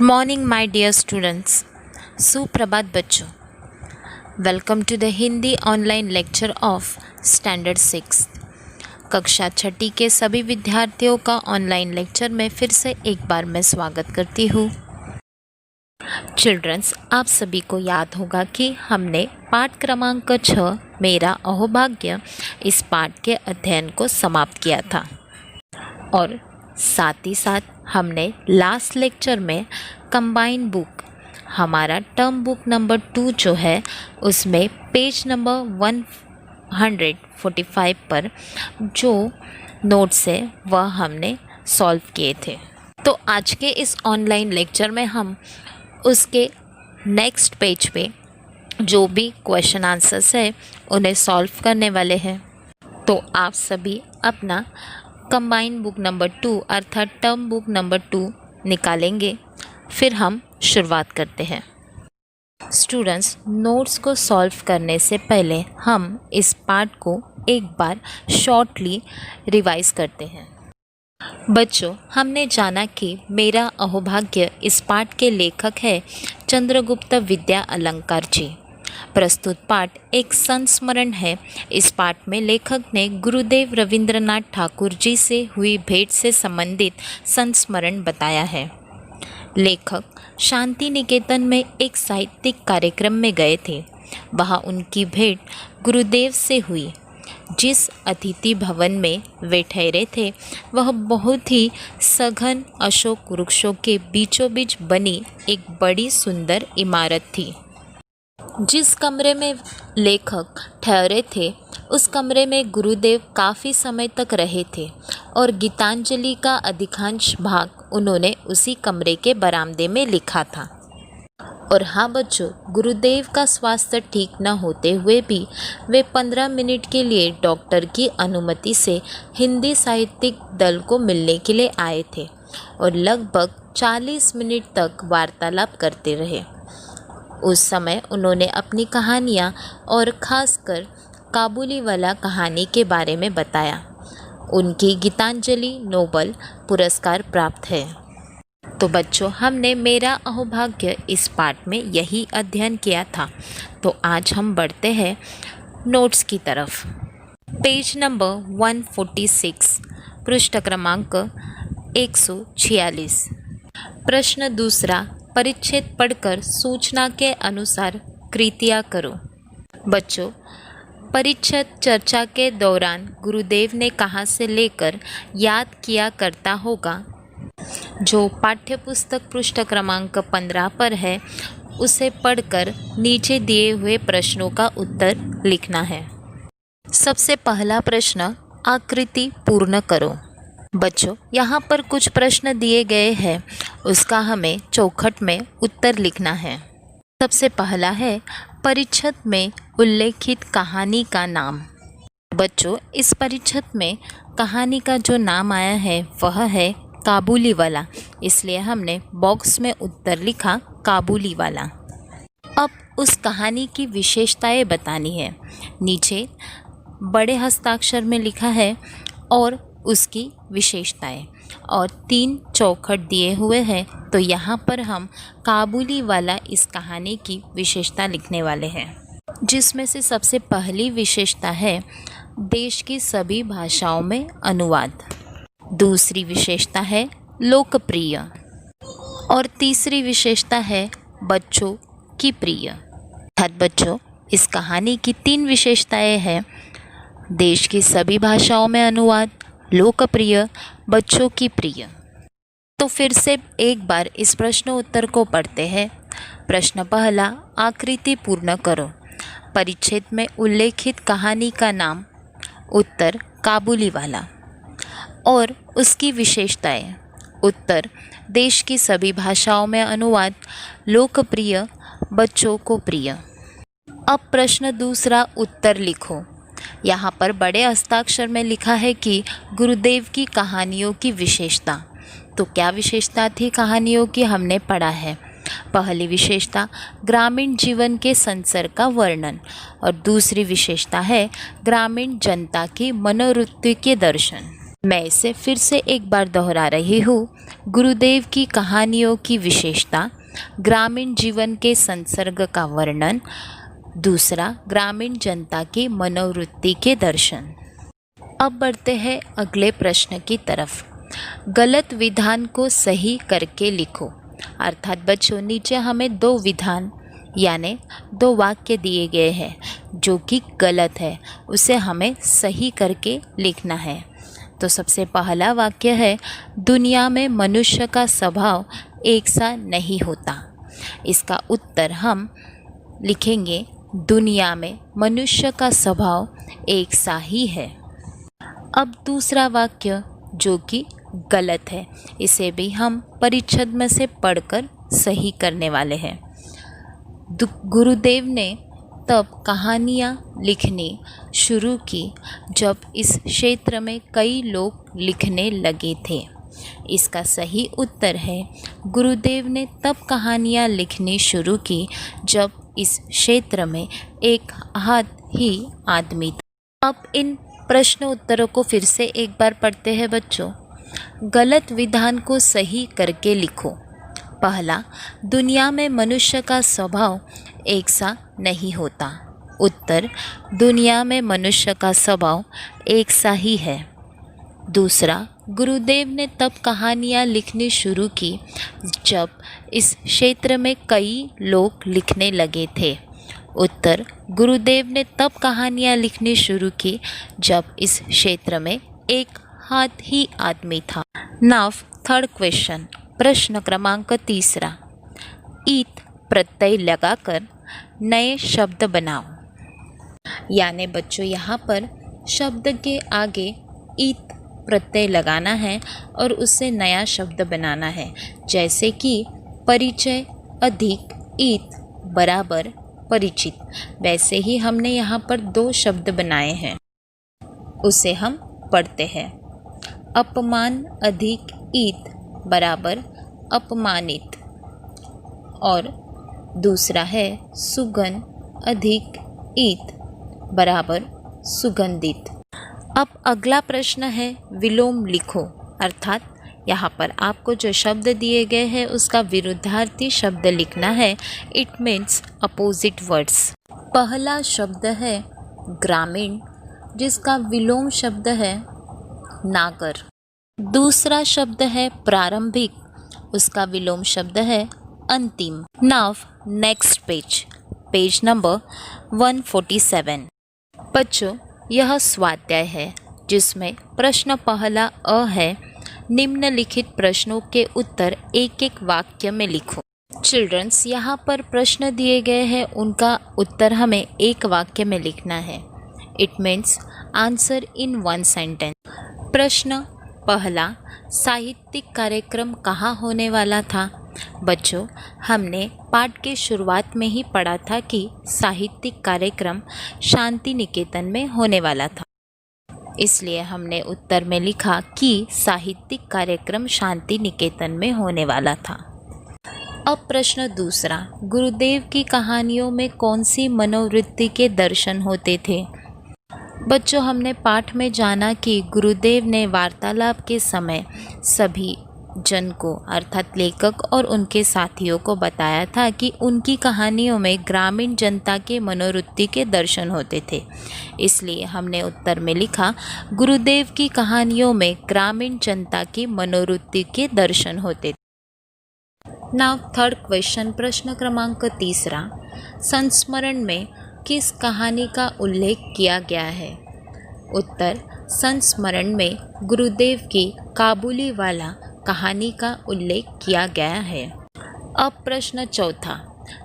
Morning my dear students. सुप्रभात बच्चों। Welcome to the Hindi online lecture of standard 6। कक्षा छठी के सभी विद्यार्थियों का ऑनलाइन लेक्चर में फिर से एक बार मैं स्वागत करती हूँ। चिल्ड्रंस, आप सभी को याद होगा कि हमने पाठ क्रमांक 6 मेरा अहोभाग्य इस पाठ के अध्ययन को समाप्त किया था और साथ ही साथ हमने लास्ट लेक्चर में कंबाइन बुक हमारा टर्म बुक नंबर 2 जो है उसमें पेज नंबर 145 पर जो नोट्स है वह हमने सॉल्व किए थे। तो आज के इस ऑनलाइन लेक्चर में हम उसके नेक्स्ट पेज पे जो भी क्वेश्चन आंसर्स है उन्हें सॉल्व करने वाले हैं। तो आप सभी अपना कंबाइन बुक नंबर 2 अर्थात टर्म बुक नंबर 2 निकालेंगे। फिर हम शुरुआत करते हैं। स्टूडेंट्स, नोट्स को सॉल्व करने से पहले हम इस पार्ट को एक बार शॉर्टली रिवाइज करते हैं। बच्चों, हमने जाना कि मेरा अहोभाग्य इस पाठ के लेखक है चंद्रगुप्त विद्या अलंकार जी। प्रस्तुत पाठ एक संस्मरण है। इस पाठ में लेखक ने गुरुदेव रविंद्रनाथ ठाकुर जी से हुई भेंट से संबंधित संस्मरण बताया है। लेखक शांति निकेतन में एक साहित्यिक कार्यक्रम में गए थे। वहाँ उनकी भेंट गुरुदेव से हुई। जिस अतिथि भवन में वे ठहरे थे वह बहुत ही सघन अशोक वृक्षों के बीचों बीच बनी एक बड़ी सुंदर इमारत थी। जिस कमरे में लेखक ठहरे थे उस कमरे में गुरुदेव काफ़ी समय तक रहे थे और गीतांजलि का अधिकांश भाग उन्होंने उसी कमरे के बरामदे में लिखा था। और हाँ बच्चों, गुरुदेव का स्वास्थ्य ठीक न होते हुए भी वे 15 मिनट के लिए डॉक्टर की अनुमति से हिंदी साहित्यिक दल को मिलने के लिए आए थे और लगभग 40 मिनट तक वार्तालाप करते रहे। उस समय उन्होंने अपनी कहानियाँ और ख़ासकर काबुलीवाला कहानी के बारे में बताया। उनकी गीतांजलि नोबल पुरस्कार प्राप्त है। तो बच्चों, हमने मेरा अहोभाग्य इस पाठ में यही अध्ययन किया था। तो आज हम बढ़ते हैं नोट्स की तरफ। पेज नंबर 146, पृष्ठ क्रमांक 146। प्रश्न दूसरा, परिच्छेद पढ़कर सूचना के अनुसार कृतियाँ करो। बच्चों, परिच्छेद चर्चा के दौरान गुरुदेव ने कहाँ से लेकर याद किया करता होगा। जो पाठ्यपुस्तक पृष्ठ क्रमांक 15 पर है उसे पढ़कर नीचे दिए हुए प्रश्नों का उत्तर लिखना है। सबसे पहला प्रश्न, आकृति पूर्ण करो। बच्चों, यहाँ पर कुछ प्रश्न दिए गए हैं, उसका हमें चौखट में उत्तर लिखना है। सबसे पहला है, परिच्छेद में उल्लेखित कहानी का नाम। बच्चों, इस परिच्छेद में कहानी का जो नाम आया है वह है काबुलीवाला, इसलिए हमने बॉक्स में उत्तर लिखा काबुलीवाला। अब उस कहानी की विशेषताएं बतानी है। नीचे बड़े हस्ताक्षर में लिखा है और उसकी विशेषताएं, और 3 चौखट दिए हुए हैं। तो यहाँ पर हम काबुलीवाला इस कहानी की विशेषता लिखने वाले हैं, जिसमें से सबसे पहली विशेषता है देश की सभी भाषाओं में अनुवाद। दूसरी विशेषता है लोकप्रिय और तीसरी विशेषता है बच्चों की प्रिय। अर्थात बच्चों, इस कहानी की 3 विशेषताएं हैं, देश की सभी भाषाओं में अनुवाद, लोकप्रिय, बच्चों की प्रिय। तो फिर से एक बार इस प्रश्न उत्तर को पढ़ते हैं। प्रश्न पहला, आकृति पूर्ण करो। परिच्छेद में उल्लेखित कहानी का नाम। उत्तर, काबुलीवाला। और उसकी विशेषताएं। उत्तर, देश की सभी भाषाओं में अनुवाद, लोकप्रिय, बच्चों को प्रिय। अब प्रश्न दूसरा, उत्तर लिखो। यहाँ पर बड़े हस्ताक्षर में लिखा है कि गुरुदेव की कहानियों की विशेषता। तो क्या विशेषता थी कहानियों की, हमने पढ़ा है। पहली विशेषता, ग्रामीण जीवन के संसर का वर्णन, और दूसरी विशेषता है ग्रामीण जनता की मनोवृत्ति के दर्शन। मैं इसे फिर से एक बार दोहरा रही हूँ। गुरुदेव की कहानियों की विशेषता, ग्रामीण जीवन के संसर्ग का वर्णन, दूसरा ग्रामीण जनता की मनोवृत्ति के दर्शन। अब बढ़ते हैं अगले प्रश्न की तरफ। गलत विधान को सही करके लिखो। अर्थात बच्चों, नीचे हमें दो विधान यानी दो वाक्य दिए गए हैं जो कि गलत है, उसे हमें सही करके लिखना है। तो सबसे पहला वाक्य है, दुनिया में मनुष्य का स्वभाव एक सा नहीं होता। इसका उत्तर हम लिखेंगे, दुनिया में मनुष्य का स्वभाव एक सा ही है। अब दूसरा वाक्य जो कि गलत है, इसे भी हम परिच्छेद में से पढ़कर सही करने वाले हैं। गुरुदेव ने तब कहानियाँ लिखनी शुरू की जब इस क्षेत्र में कई लोग लिखने लगे थे। इसका सही उत्तर है, गुरुदेव ने तब कहानियाँ लिखनी शुरू की जब इस क्षेत्र में एक हाथ ही आदमी था। अब इन प्रश्न उत्तरों को फिर से एक बार पढ़ते हैं बच्चों। गलत विधान को सही करके लिखो। पहला, दुनिया में मनुष्य का स्वभाव एक सा नहीं होता। उत्तर, दुनिया में मनुष्य का स्वभाव एक सा ही है। दूसरा, गुरुदेव ने तब कहानियाँ लिखनी शुरू की जब इस क्षेत्र में कई लोग लिखने लगे थे। उत्तर, गुरुदेव ने तब कहानियाँ लिखनी शुरू की जब इस क्षेत्र में एक हाथ ही आदमी था। नाउ थर्ड क्वेश्चन, प्रश्न क्रमांक तीसरा, ईत प्रत्यय लगाकर नए शब्द बनाओ। यानी बच्चों, यहाँ पर शब्द के आगे ईत प्रत्यय लगाना है और उससे नया शब्द बनाना है। जैसे कि परिचय अधिक ईत बराबर परिचित, वैसे ही हमने यहाँ पर दो शब्द बनाए हैं, उसे हम पढ़ते हैं। अपमान अधिक ईत बराबर अपमानित, और दूसरा है सुगंध अधिक ईत बराबर सुगंधित। अब अगला प्रश्न है, विलोम लिखो। अर्थात यहाँ पर आपको जो शब्द दिए गए हैं उसका विरुद्धार्थी शब्द लिखना है। It means opposite words. पहला शब्द है ग्रामीण, जिसका विलोम शब्द है नागर। दूसरा शब्द है प्रारंभिक, उसका विलोम शब्द है अंतिम। Now next page, page number 147। बच्चों, यह स्वाध्याय है जिसमें प्रश्न पहला अ है, निम्नलिखित प्रश्नों के उत्तर एक एक वाक्य में लिखो। चिल्ड्रंस, यहाँ पर प्रश्न दिए गए हैं, उनका उत्तर हमें एक वाक्य में लिखना है। It means answer in one sentence. प्रश्न पहला, साहित्यिक कार्यक्रम कहाँ होने वाला था? बच्चों, हमने पाठ के शुरुआत में ही पढ़ा था कि साहित्यिक कार्यक्रम शांति निकेतन में होने वाला था, इसलिए हमने उत्तर में लिखा कि साहित्यिक कार्यक्रम शांति निकेतन में होने वाला था। अब प्रश्न दूसरा, गुरुदेव की कहानियों में कौन सी मनोवृत्ति के दर्शन होते थे? बच्चों, हमने पाठ में जाना कि गुरुदेव ने वार्तालाप के समय सभी जन को अर्थात लेखक और उनके साथियों को बताया था कि उनकी कहानियों में ग्रामीण जनता के मनोवृत्ति के दर्शन होते थे। इसलिए हमने उत्तर में लिखा, गुरुदेव की कहानियों में ग्रामीण जनता की मनोवृत्ति के दर्शन होते थे। नाउ थर्ड क्वेश्चन, प्रश्न क्रमांक तीसरा, संस्मरण में किस कहानी का उल्लेख किया गया है? उत्तर, संस्मरण में गुरुदेव की काबुली वाला कहानी का उल्लेख किया गया है। अब प्रश्न चौथा,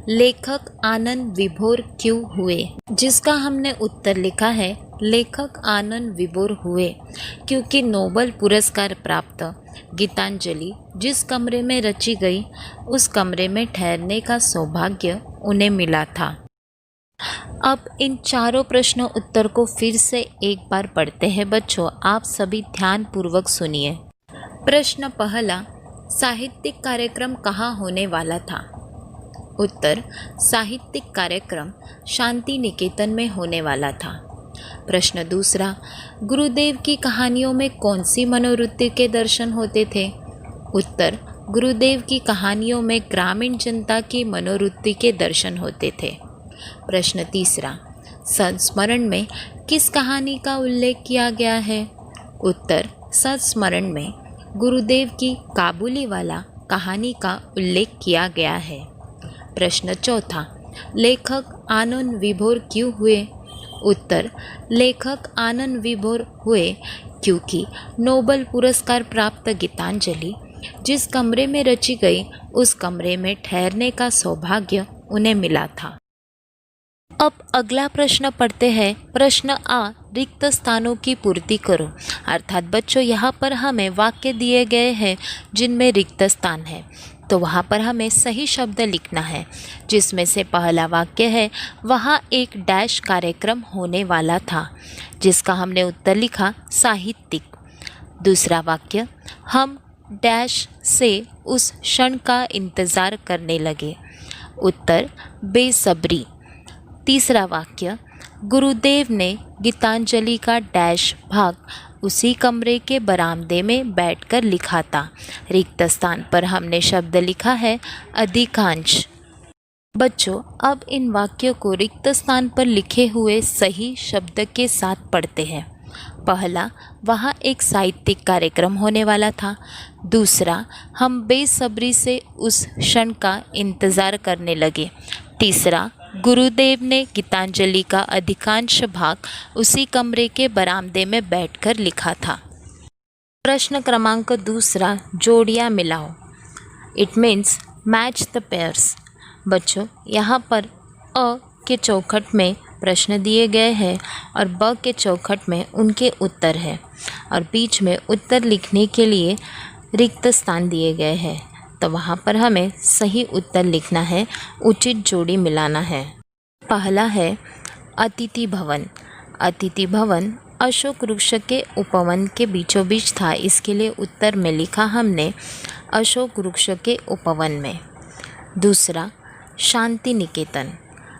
लेखक आनंद विभोर क्यों हुए? जिसका हमने उत्तर लिखा है, लेखक आनंद विभोर हुए क्योंकि नोबेल पुरस्कार प्राप्त गीतांजलि जिस कमरे में रची गई, उस कमरे में ठहरने का सौभाग्य उन्हें मिला था। अब इन चारों प्रश्नों उत्तर को फिर से एक बार पढ़ते हैं बच्चों, आप सभी ध्यान पूर्वक सुनिए। प्रश्न पहला, साहित्यिक कार्यक्रम कहाँ होने वाला था? उत्तर, साहित्यिक कार्यक्रम शांति निकेतन में होने वाला था। प्रश्न दूसरा, गुरुदेव की कहानियों में कौन सी मनोवृत्ति के दर्शन होते थे? उत्तर, गुरुदेव की कहानियों में ग्रामीण जनता की मनोवृत्ति के दर्शन होते थे। प्रश्न तीसरा, संस्मरण में किस कहानी का उल्लेख किया गया है? उत्तर, संस्मरण में गुरुदेव की काबुलीवाला कहानी का उल्लेख किया गया है। प्रश्न चौथा, लेखक आनंद विभोर क्यों हुए? उत्तर, लेखक आनंद विभोर हुए क्योंकि नोबेल पुरस्कार प्राप्त गीतांजलि जिस कमरे में रची गई उस कमरे में ठहरने का सौभाग्य उन्हें मिला था। अब अगला प्रश्न पढ़ते हैं। प्रश्न आ, रिक्त स्थानों की पूर्ति करो। अर्थात बच्चों, यहाँ पर हमें वाक्य दिए गए हैं जिनमें रिक्त स्थान है, तो वहाँ पर हमें सही शब्द लिखना है, जिसमें से पहला वाक्य है, वहाँ एक डैश कार्यक्रम होने वाला था, जिसका हमने उत्तर लिखा साहित्यिक। दूसरा वाक्य, हम डैश से उस क्षण का इंतज़ार करने लगे। उत्तर, बेसब्री। तीसरा वाक्य, गुरुदेव ने गीतांजलि का डैश भाग उसी कमरे के बरामदे में बैठकर लिखा था। रिक्त स्थान पर हमने शब्द लिखा है अधिकांश। बच्चों, अब इन वाक्यों को रिक्त स्थान पर लिखे हुए सही शब्द के साथ पढ़ते हैं। पहला, वहाँ एक साहित्यिक कार्यक्रम होने वाला था। दूसरा, हम बेसब्री से उस क्षण का इंतज़ार करने लगे। तीसरा, गुरुदेव ने गीतांजलि का अधिकांश भाग उसी कमरे के बरामदे में बैठकर लिखा था। प्रश्न क्रमांक दूसरा, जोड़ियाँ मिलाओ। It means match the pairs. बच्चों, यहाँ पर अ के चौखट में प्रश्न दिए गए हैं और ब के चौखट में उनके उत्तर है और बीच में उत्तर लिखने के लिए रिक्त स्थान दिए गए हैं, तो वहाँ पर हमें सही उत्तर लिखना है, उचित जोड़ी मिलाना है। पहला है अतिथि भवन। अतिथि भवन अशोक वृक्ष के उपवन के बीचों बीच था, इसके लिए उत्तर में लिखा हमने अशोक वृक्ष के उपवन में। दूसरा, शांति निकेतन।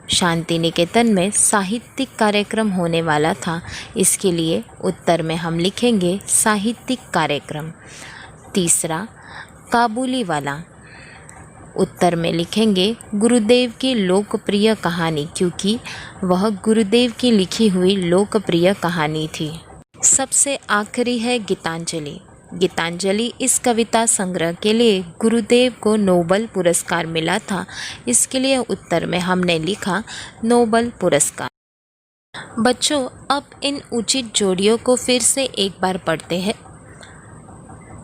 शांति निकेतन में साहित्यिक कार्यक्रम होने वाला था, इसके लिए उत्तर में हम लिखेंगे साहित्यिक कार्यक्रम। तीसरा, काबुलीवाला। उत्तर में लिखेंगे गुरुदेव की लोकप्रिय कहानी, क्योंकि वह गुरुदेव की लिखी हुई लोकप्रिय कहानी थी। सबसे आखिरी है गीतांजलि। गीतांजलि इस कविता संग्रह के लिए गुरुदेव को नोबेल पुरस्कार मिला था, इसके लिए उत्तर में हमने लिखा नोबेल पुरस्कार। बच्चों, अब इन उचित जोड़ियों को फिर से एक बार पढ़ते हैं।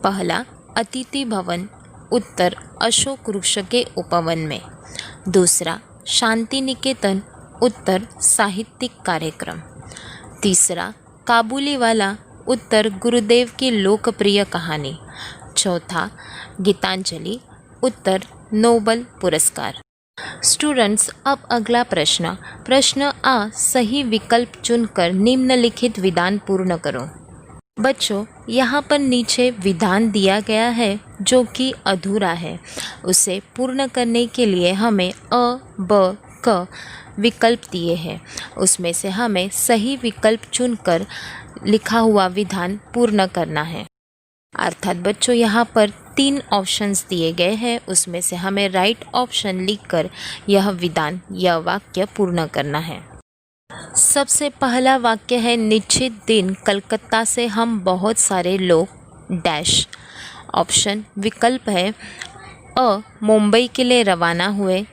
पहला, अतिथि भवन, उत्तर अशोक वृक्ष के उपवन में। दूसरा, शांति निकेतन, उत्तर साहित्यिक कार्यक्रम। तीसरा, काबुलीवाला, उत्तर गुरुदेव की लोकप्रिय कहानी। चौथा, गीतांजलि, उत्तर नोबेल पुरस्कार। स्टूडेंट्स, अब अगला प्रश्न। प्रश्न आ, सही विकल्प चुनकर निम्नलिखित विधान पूर्ण करो। बच्चों, यहाँ पर नीचे विधान दिया गया है जो कि अधूरा है, उसे पूर्ण करने के लिए हमें अ, ब, क विकल्प दिए हैं, उसमें से हमें सही विकल्प चुनकर लिखा हुआ विधान पूर्ण करना है। अर्थात बच्चों, यहाँ पर 3 ऑप्शंस दिए गए हैं, उसमें से हमें राइट ऑप्शन लिखकर यह विधान या वाक्य पूर्ण करना है। सबसे पहला वाक्य है, निश्चित दिन कलकत्ता से हम बहुत सारे लोग डैश। ऑप्शन विकल्प है अ, मुंबई के लिए रवाना हुए,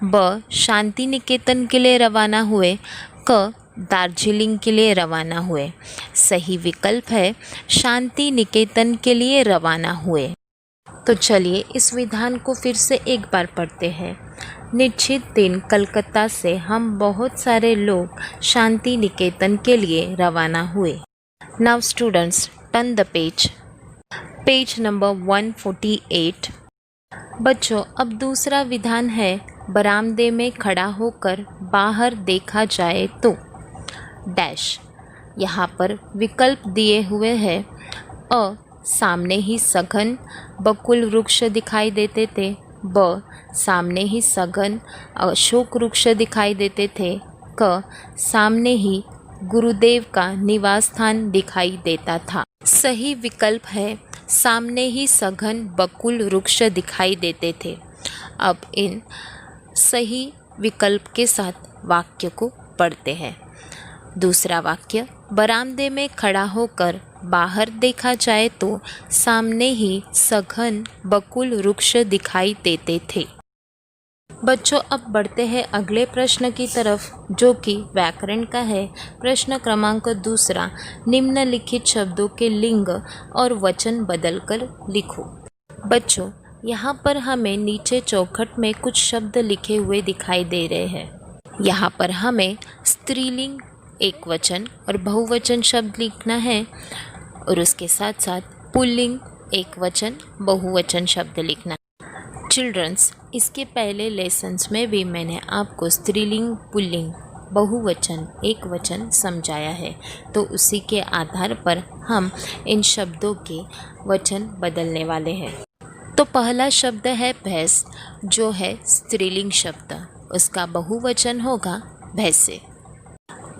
ब, शांति निकेतन के लिए रवाना हुए, क, दार्जिलिंग के लिए रवाना हुए। सही विकल्प है शांति निकेतन के लिए रवाना हुए। तो चलिए इस विधान को फिर से एक बार पढ़ते हैं। निश्चित दिन कलकत्ता से हम बहुत सारे लोग शांति निकेतन के लिए रवाना हुए। Now students, turn the page number 148। बच्चों, अब दूसरा विधान है, बरामदे में खड़ा होकर बाहर देखा जाए तो डैश। यहाँ पर विकल्प दिए हुए हैं अ, सामने ही सघन बकुल वृक्ष दिखाई देते थे, ब, सामने ही सघन अशोक वृक्ष दिखाई देते थे, क, सामने ही गुरुदेव का निवास स्थान दिखाई देता था। सही विकल्प है, सामने ही सघन बकुल वृक्ष दिखाई देते थे। अब इन सही विकल्प के साथ वाक्य को पढ़ते हैं। दूसरा वाक्य, बरामदे में खड़ा होकर बाहर देखा जाए तो सामने ही सघन बकुल वृक्ष दिखाई देते थे। बच्चों, अब बढ़ते हैं अगले प्रश्न की तरफ, जो कि व्याकरण का है। प्रश्न क्रमांक 2, निम्नलिखित शब्दों के लिंग और वचन बदलकर लिखो। बच्चों, यहाँ पर हमें नीचे चौखट में कुछ शब्द लिखे हुए दिखाई दे रहे हैं। यहाँ पर हमें स्त्रीलिंग एक वचन और बहुवचन शब्द लिखना है, और उसके साथ साथ पुल्लिंग एक वचन बहुवचन शब्द लिखना है। चिल्ड्रंस, इसके पहले लेसन्स में भी मैंने आपको स्त्रीलिंग, पुल्लिंग, बहुवचन, एक वचन समझाया है, तो उसी के आधार पर हम इन शब्दों के वचन बदलने वाले हैं। तो पहला शब्द है भैंस, जो है स्त्रीलिंग शब्द, उसका बहुवचन होगा भैंसे।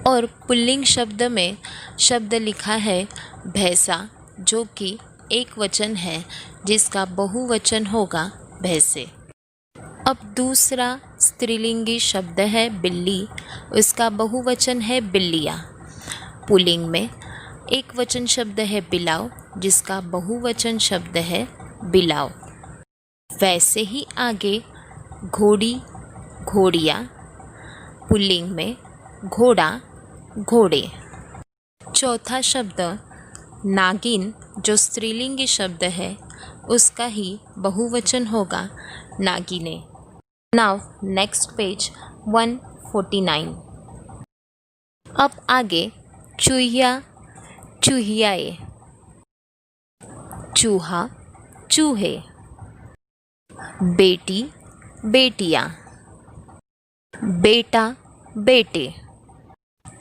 और पुल्लिंग शब्द में शब्द लिखा है भैंसा, जो कि एक वचन है, जिसका बहुवचन होगा भैंसे। अब दूसरा स्त्रीलिंगी शब्द है बिल्ली, उसका बहुवचन है बिल्लियाँ। पुल्लिंग में एक वचन शब्द है बिलाव, जिसका बहुवचन शब्द है बिलाव। वैसे ही आगे घोड़ी, घोड़ियाँ, पुल्लिंग में घोड़ा, घोड़े। चौथा शब्द नागिन, जो स्त्रीलिंगी शब्द है, उसका ही बहुवचन होगा नागिने। Now next page 149। अब आगे चूहिया, चूहियाए, चूहा, चूहे, बेटी, बेटियाँ, बेटा, बेटे,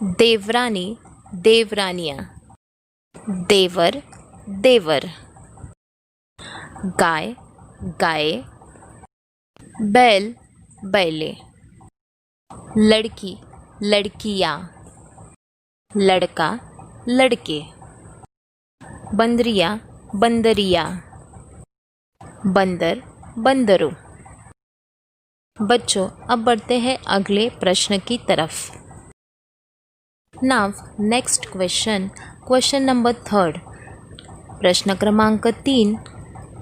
देवरानी, देवरानियाँ, देवर, देवर, गाय, गाय, बैल, बैले, लड़की, लड़कियाँ, लड़का, लड़के, बंदरिया, बंदरिया, बंदर, बंदरों। बच्चों, अब बढ़ते हैं अगले प्रश्न की तरफ। Now next question, question number 3, प्रश्न क्रमांक 3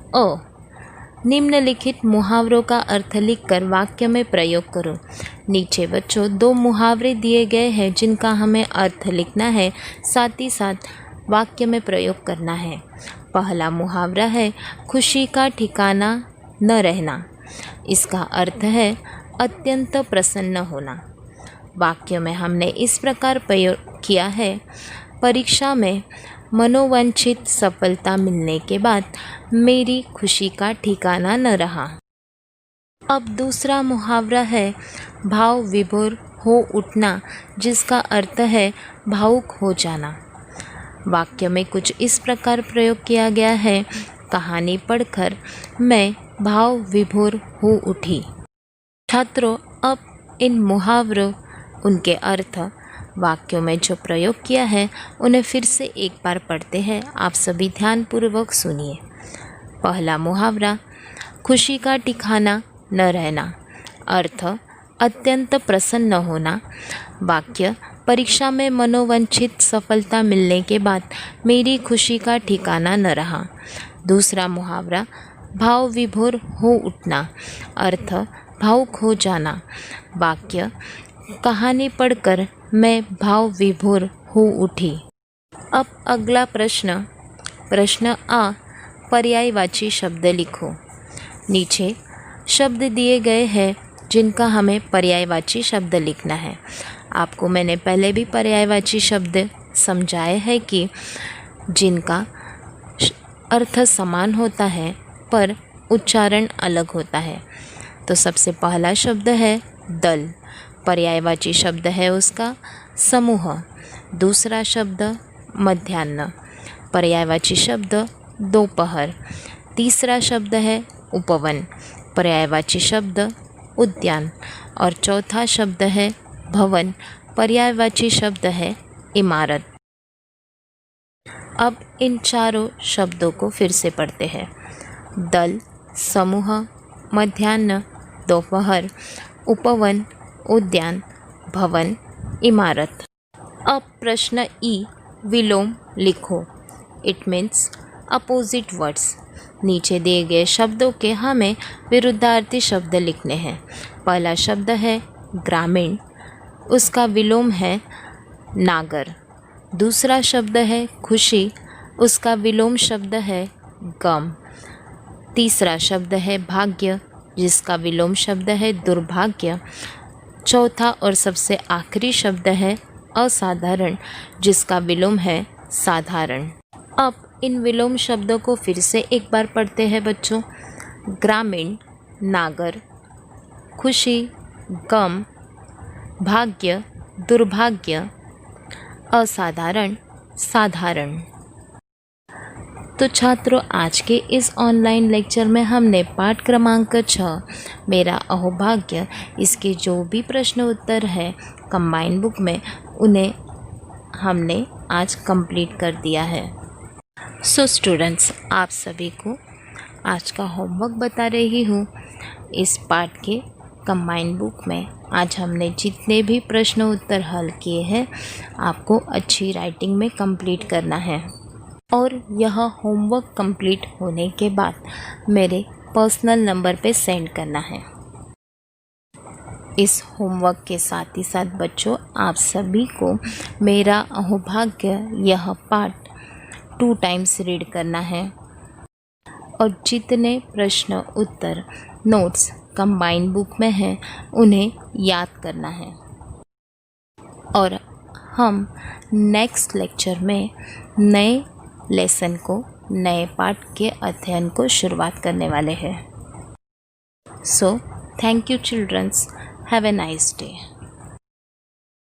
अ, निम्नलिखित मुहावरों का अर्थ लिखकर वाक्य में प्रयोग करो। नीचे बच्चों 2 मुहावरे दिए गए हैं, जिनका हमें अर्थ लिखना है, साथ ही साथ वाक्य में प्रयोग करना है। पहला मुहावरा है खुशी का ठिकाना न रहना। इसका अर्थ है अत्यंत प्रसन्न होना। वाक्य में हमने इस प्रकार प्रयोग किया है, परीक्षा में मनोवांछित सफलता मिलने के बाद मेरी खुशी का ठिकाना न रहा। अब दूसरा मुहावरा है भाव विभोर हो उठना, जिसका अर्थ है भावुक हो जाना। वाक्य में कुछ इस प्रकार प्रयोग किया गया है, कहानी पढ़कर मैं भाव विभोर हो उठी। छात्रों, अब इन मुहावरों, उनके अर्थ वाक्यों में जो प्रयोग किया है, उन्हें फिर से एक बार पढ़ते हैं। आप सभी ध्यानपूर्वक सुनिए। पहला मुहावरा खुशी का ठिकाना न रहना। अर्थ अत्यंत प्रसन्न होना। वाक्य परीक्षा में मनोवांछित सफलता मिलने के बाद मेरी खुशी का ठिकाना न रहा। दूसरा मुहावरा भाव विभोर हो उठना। अर्थ भावुक हो जाना। वाक्य कहानी पढ़कर मैं भाव विभोर हो उठी। अब अगला प्रश्न, प्रश्न आ, पर्यायवाची शब्द लिखो। नीचे शब्द दिए गए हैं, जिनका हमें पर्यायवाची शब्द लिखना है। आपको मैंने पहले भी पर्यायवाची शब्द समझाए हैं कि जिनका अर्थ समान होता है पर उच्चारण अलग होता है। तो सबसे पहला शब्द है दल, पर्यायवाची शब्द है उसका समूह। दूसरा शब्द मध्याह्न, पर्यायवाची शब्द दोपहर। तीसरा शब्द है उपवन, पर्यायवाची शब्द उद्यान। और चौथा शब्द है भवन, पर्यायवाची शब्द है इमारत। अब इन चारों शब्दों को फिर से पढ़ते हैं। दल, समूह, मध्याह्न, दोपहर, उपवन, उद्यान, भवन, इमारत। अब प्रश्न ई, विलोम लिखो। It means opposite words. नीचे दिए गए शब्दों के हमें विरुद्धार्थी शब्द लिखने हैं। पहला शब्द है ग्रामीण, उसका विलोम है नागर। दूसरा शब्द है खुशी, उसका विलोम शब्द है गम। तीसरा शब्द है भाग्य, जिसका विलोम शब्द है दुर्भाग्य। चौथा और सबसे आखिरी शब्द है असाधारण, जिसका विलोम है साधारण। अब इन विलोम शब्दों को फिर से एक बार पढ़ते हैं बच्चों। ग्रामीण, नागर, खुशी, गम, भाग्य, दुर्भाग्य, असाधारण, साधारण। तो छात्रों, आज के इस ऑनलाइन लेक्चर में हमने पाठ क्रमांक 6 मेरा अहोभाग्य, इसके जो भी प्रश्न उत्तर है कंबाइन बुक में, उन्हें हमने आज कंप्लीट कर दिया है। सो स्टूडेंट्स, आप सभी को आज का होमवर्क बता रही हूँ। इस पाठ के कंबाइन बुक में आज हमने जितने भी प्रश्न उत्तर हल किए हैं, आपको अच्छी राइटिंग में कंप्लीट करना है। और यह होमवर्क कंप्लीट होने के बाद मेरे पर्सनल नंबर पे सेंड करना है। इस होमवर्क के साथ ही साथ बच्चों, आप सभी को मेरा अहोभाग्य यह पाठ 2 टाइम्स रीड करना है। और जितने प्रश्न उत्तर नोट्स कंबाइन बुक में हैं, उन्हें याद करना है। और हम नेक्स्ट लेक्चर में नए लेसन को, नए पाठ के अध्ययन को शुरुआत करने वाले हैं। So thank you childrens, have a nice day.